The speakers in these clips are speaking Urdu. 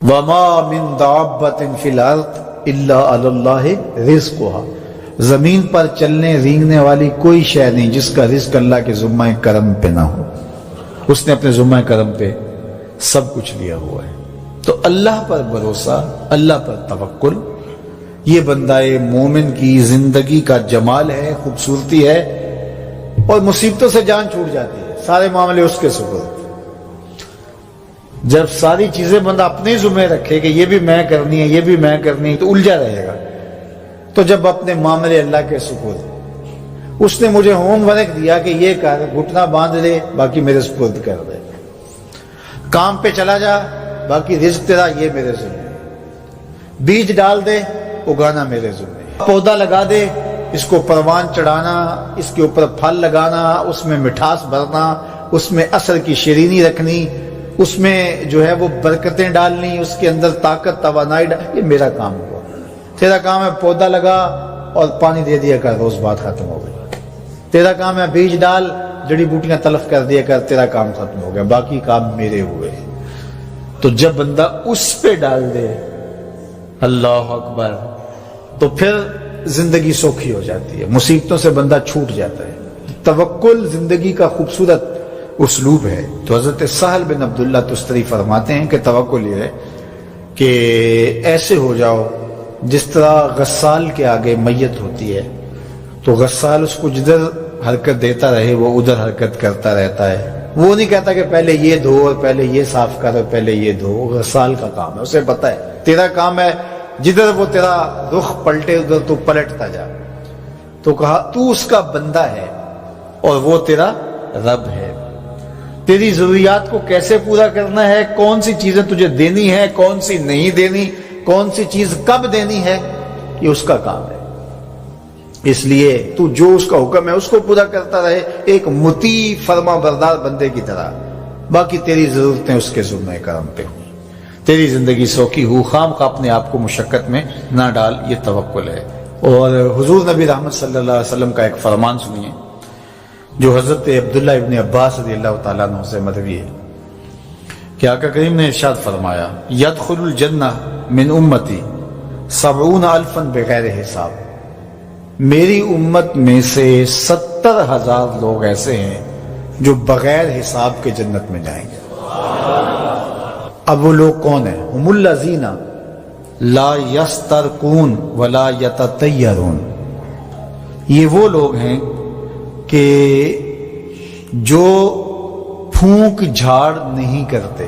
وما من دابۃ فی الارض الا علی اللہ رزقها، زمین پر چلنے رینگنے والی کوئی شے نہیں جس کا رزق اللہ کے ذمہ کرم پہ نہ ہو، اس نے اپنے ذمہ کرم پہ سب کچھ لیا ہوا ہے۔ تو اللہ پر بھروسہ، اللہ پر توکل، یہ بندہ مومن کی زندگی کا جمال ہے، خوبصورتی ہے، اور مصیبتوں سے جان چھوٹ جاتی ہے، سارے معاملے اس کے سپرد۔ جب ساری چیزیں بندہ اپنے ذمہ رکھے کہ یہ بھی میں کرنی ہے، یہ بھی میں کرنی ہے، تو الجھا رہے گا۔ تو جب اپنے معاملے اللہ کے سپرد، اس نے مجھے ہوم ورک دیا کہ یہ کر، گھٹنا باندھ لے، باقی میرے سپرد کر دے، کام پہ چلا جا، باقی رزق تیرا، یہ میرے ذمہ، بیج ڈال دے، اگانا میرے ذمہ، پودا لگا دے، اس کو پروان چڑھانا، اس کے اوپر پھل لگانا، اس میں مٹھاس بھرنا، اس میں اثر کی شیرینی رکھنی، اس میں جو ہے وہ برکتیں ڈالنی، اس کے اندر طاقت توانائی یہ میرا کام ہوا۔ تیرا کام ہے پودا لگا اور پانی دے دیا کر، روز بات ختم ہو گئی۔ تیرا کام ہے بیج ڈال، جڑی بوٹیاں تلف کر دیا کر، تیرا کام ختم ہو گیا، باقی کام میرے ہوئے۔ تو جب بندہ اس پہ ڈال دے، اللہ اکبر، تو پھر زندگی سوکھی ہو جاتی ہے، مصیبتوں سے بندہ چھوٹ جاتا ہے۔ توکل زندگی کا خوبصورت اسلوب ہے۔ تو حضرت سہل بن عبداللہ تستری فرماتے ہیں کہ توکل یہ ہے کہ ایسے ہو جاؤ جس طرح غسال کے آگے میت ہوتی ہے تو غسال اس کو جدھر حرکت دیتا رہے وہ ادھر حرکت کرتا رہتا ہے، وہ نہیں کہتا کہ پہلے یہ دھو اور پہلے یہ صاف کر اور پہلے یہ دھو۔ غسال کا کام ہے، اسے پتہ ہے تیرا کام ہے جدھر وہ تیرا رخ پلٹے ادھر تو پلٹتا جا۔ تو کہا تو اس کا بندہ ہے اور وہ تیرا رب ہے، تیری ضروریات کو کیسے پورا کرنا ہے، کون سی چیزیں تجھے دینی ہے، کون سی نہیں دینی، کون سی چیز کب دینی ہے، یہ اس کا کام ہے۔ اس لیے تو جو اس کا حکم ہے اس کو پورا کرتا رہے، ایک مطیع فرما بردار بندے کی طرح، باقی تیری ضرورتیں اس کے ذمہ کرم پہ ہوں، تیری زندگی سوکھی ہو، خام خواہ اپنے آپ کو مشقت میں نہ ڈال، یہ توکل ہے۔ اور حضور نبی رحمت صلی اللہ علیہ وسلم کا ایک فرمان سنیے جو حضرت عبداللہ ابن عباس رضی اللہ تعالیٰ عنہ سے مروی ہے کہ آقا کریم نے ارشاد فرمایا، یدخل الجنہ من امتی 70,000 بغیر حساب، میری امت میں سے 70,000 لوگ ایسے ہیں جو بغیر حساب کے جنت میں جائیں گے۔ اب وہ لوگ کون ہیں؟ هم الذین لا یسترقون ولا یتطیرون، یہ وہ لوگ ہیں کہ جو پھونک جھاڑ نہیں کرتے،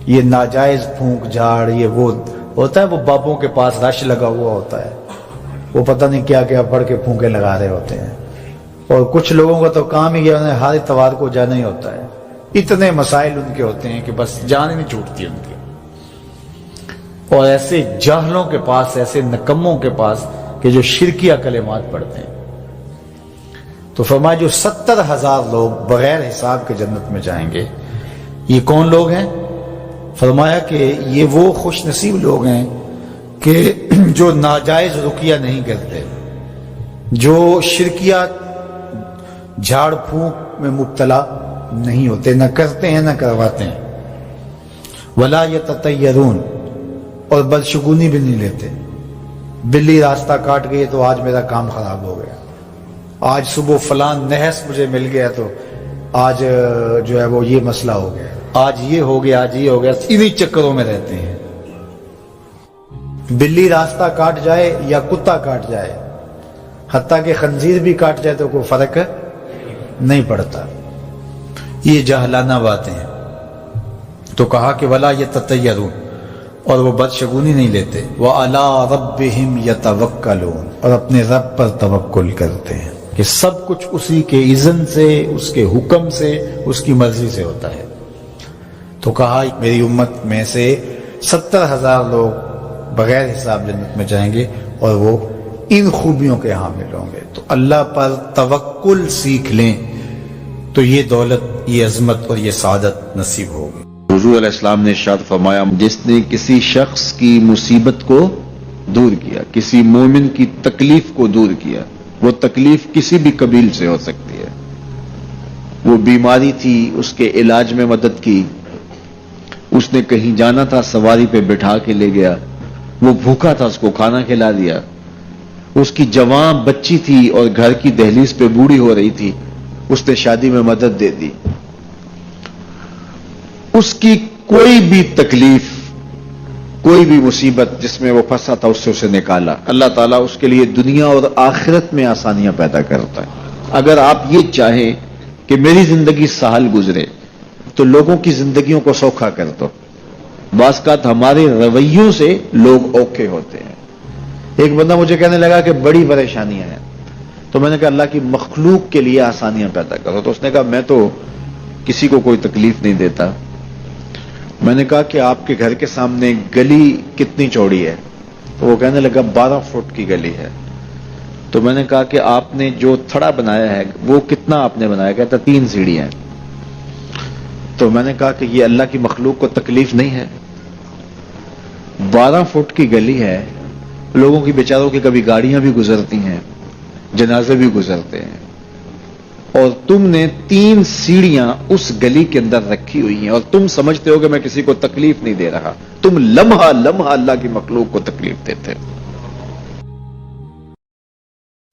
یہ ناجائز پھونک جھاڑ، یہ وہ ہوتا ہے، وہ بابوں کے پاس رش لگا ہوا ہوتا ہے، وہ پتہ نہیں کیا کیا پڑھ کے پھونکے لگا رہے ہوتے ہیں، اور کچھ لوگوں کا تو کام ہی انہیں ہر اتوار کو جانا ہی ہوتا ہے، اتنے مسائل ان کے ہوتے ہیں کہ بس جان ہی نہیں چھوٹتی ان کی۔ اور ایسے جاہلوں کے پاس، ایسے نکموں کے پاس کہ جو شرکیہ کلمات پڑھتے ہیں، تو فرمایا جو 70,000 لوگ بغیر حساب کے جنت میں جائیں گے، یہ کون لوگ ہیں؟ فرمایا کہ یہ وہ خوش نصیب لوگ ہیں کہ جو ناجائز رقیہ نہیں کرتے، جو شرکیہ جھاڑ پھونک میں مبتلا نہیں ہوتے، نہ کرتے ہیں نہ کرواتے ہیں، ولا یتطیرون، اور بدشگونی بھی نہیں لیتے، بلی راستہ کاٹ گئی تو آج میرا کام خراب ہو گیا، آج صبح فلان نحس مجھے مل گیا تو آج جو ہے وہ یہ مسئلہ ہو گیا، آج یہ ہو گیا، آج یہ ہو گیا، انہی چکروں میں رہتے ہیں۔ بلی راستہ کاٹ جائے یا کتا کاٹ جائے، حتیٰ کہ خنزیر بھی کاٹ جائے تو کوئی فرق نہیں پڑتا، یہ جاہلانہ باتیں ہیں۔ تو کہا کہ ولا یتطیرون، اور وہ بدشگونی نہیں لیتے، وعلی ربہم یتوکلون، اور اپنے رب پر توکل کرتے ہیں کہ سب کچھ اسی کے اذن سے، اس کے حکم سے، اس کی مرضی سے ہوتا ہے۔ تو کہا میری امت میں سے 70,000 لوگ بغیر حساب جنت میں جائیں گے اور وہ ان خوبیوں کے حامل ہوں گے۔ تو اللہ پر توکل سیکھ لیں تو یہ دولت، یہ عظمت اور یہ سعادت نصیب ہوگی۔ حضور علیہ السلام نے ارشاد فرمایا، جس نے کسی شخص کی مصیبت کو دور کیا، کسی مومن کی تکلیف کو دور کیا، وہ تکلیف کسی بھی قبیل سے ہو سکتی ہے، وہ بیماری تھی، اس کے علاج میں مدد کی، اس نے کہیں جانا تھا، سواری پہ بٹھا کے لے گیا، وہ بھوکا تھا، اس کو کھانا کھلا دیا. اس کی جوان بچی تھی اور گھر کی دہلیز پہ بوڑھی ہو رہی تھی، اس نے شادی میں مدد دے دی. اس کی کوئی بھی تکلیف، کوئی بھی مصیبت جس میں وہ پھنسا تھا، اس سے اسے نکالا. اللہ تعالیٰ اس کے لیے دنیا اور آخرت میں آسانیاں پیدا کرتا ہے. اگر آپ یہ چاہیں کہ میری زندگی سہل گزرے تو لوگوں کی زندگیوں کو سوکھا کر دو. بعض اوقات ہمارے رویوں سے لوگ اوکھے ہوتے ہیں. ایک بندہ مجھے کہنے لگا کہ بڑی پریشانیاں ہیں، تو میں نے کہا اللہ کی مخلوق کے لیے آسانیاں پیدا کرو. تو اس نے کہا میں تو کسی کو کوئی تکلیف نہیں دیتا. میں نے کہا کہ آپ کے گھر کے سامنے گلی کتنی چوڑی ہے؟ تو وہ کہنے لگا 12 فٹ کی گلی ہے. تو میں نے کہا کہ آپ نے جو تھڑا بنایا ہے وہ کتنا آپ نے بنایا؟ کہتا 3 سیڑھیاں. تو میں نے کہا کہ یہ اللہ کی مخلوق کو تکلیف نہیں ہے؟ 12 فٹ کی گلی ہے، لوگوں کی بیچاروں کی کبھی گاڑیاں بھی گزرتی ہیں، جنازے بھی گزرتے ہیں، اور تم نے 3 سیڑھیاں اس گلی کے اندر رکھی ہوئی ہیں اور تم سمجھتے ہو کہ میں کسی کو تکلیف نہیں دے رہا. تم لمحہ لمحہ اللہ کی مخلوق کو تکلیف دیتے ہو.